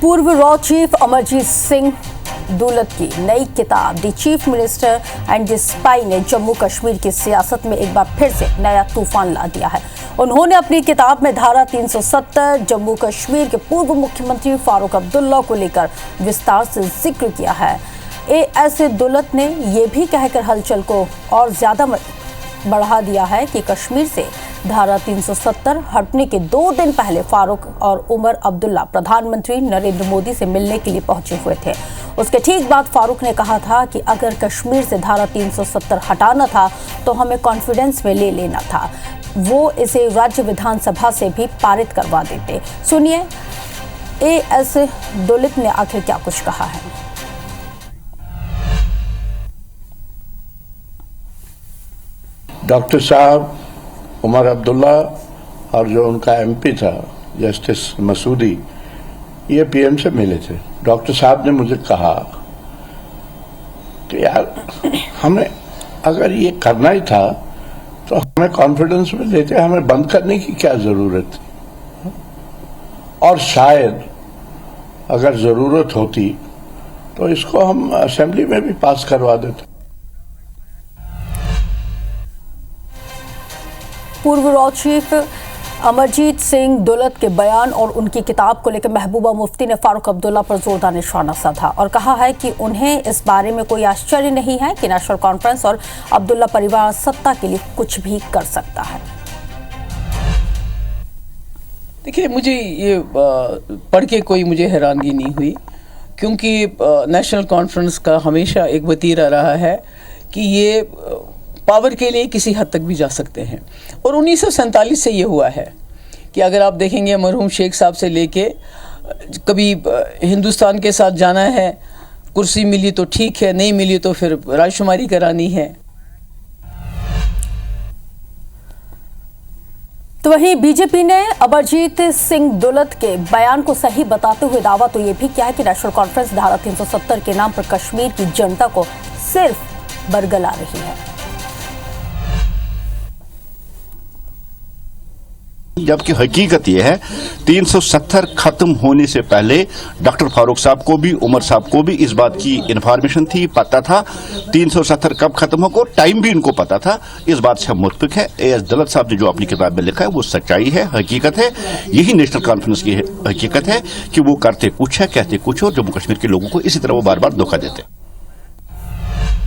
पूर्व raw chief Amarjeet Singh Dulat की नई किताब the chief minister and the spy ने जम्मू कश्मीर की सियासत में एक बार फिर से नया तूफान ला दिया है। उन्होंने अपनी किताब में धारा 370 जम्मू कश्मीर के पूर्व मुख्यमंत्री फारूक अब्दुल्ला को लेकर विस्तार से जिक्र किया है। एएस दुलत ने यह भी कहकर हलचल को और ज्यादा बढ़ा दिया है कि कश्मीर से धारा 370 हटने के 2 दिन पहले फारूक और उमर अब्दुल्ला प्रधानमंत्री नरेंद्र मोदी से मिलने के लिए पहुंचे हुए थे। उसके ठीक बाद फारूक ने कहा था कि अगर कश्मीर से धारा 370 हटाना था तो हमें कॉन्फिडेंस में ले लेना था, वो इसे राज्य विधानसभा से भी पारित करवा देते। सुनिए एएस दुलत ने आखिर क्या कुछ कहा है। डॉक्टर साहब उमर अब्दुल्ला और जो उनका एमपी था जस्टिस मसूदी, ये पीएम से मिले थे। डॉक्टर साहब ने मुझे कहा कि यार हमें अगर ये करना ही था तो हमें कॉन्फिडेंस में लेते, हमें बंद करने की क्या जरूरत थी, और शायद अगर जरूरत होती तो इसको हम असेंबली में भी पास करवा देते। पूर्व रॉ चीफ अमरजीत सिंह दुलत के बयान और उनकी किताब को लेकर महबूबा मुफ्ती ने फारूक अब्दुल्ला पर जोरदार निशाना साधा और कहा है कि उन्हें इस बारे में कोई आश्चर्य नहीं है कि नेशनल कॉन्फ्रेंस और अब्दुल्ला परिवार सत्ता के लिए कुछ भी कर सकता है। देखिए, मुझे ये पढ़ के कोई मुझे हैरानगी नहीं हुई, क्योंकि नेशनल कॉन्फ्रेंस का हमेशा एक वतीरा रहा है कि ये पावर के लिए किसी हद तक भी जा सकते हैं। और 1947 से ये हुआ है कि अगर आप देखेंगे मरहूम शेख साहब से लेके कभी हिंदुस्तान के साथ जाना है, कुर्सी मिली तो ठीक है, नहीं मिली तो फिर रायशुमारी करानी है। तो वहीं बीजेपी ने अमरजीत सिंह दुलत के बयान को सही बताते हुए दावा तो ये भी किया है कि नेशनल कॉन्फ्रेंस धारा 370 के नाम पर कश्मीर की जनता को सिर्फ बरगला रही है। जबकि हकीकत यह है 370 खत्म होने से पहले डॉक्टर फारूक साहब को भी, उमर साहब को भी इस बात की इंफॉर्मेशन थी, पता था 370 कब खत्म होगा, टाइम भी इनको पता था। इस बात से हम मुत्फिक है। एएस दुलत साहब ने जो अपनी किताब में लिखा है वो सच्चाई है, हकीकत है। यही नेशनल कॉन्फ्रेंस की हकीकत है कि वो करते कुछ है, कहते कुछ, और जम्मू कश्मीर के लोगों को इसी तरह वो बार बार धोखा देते।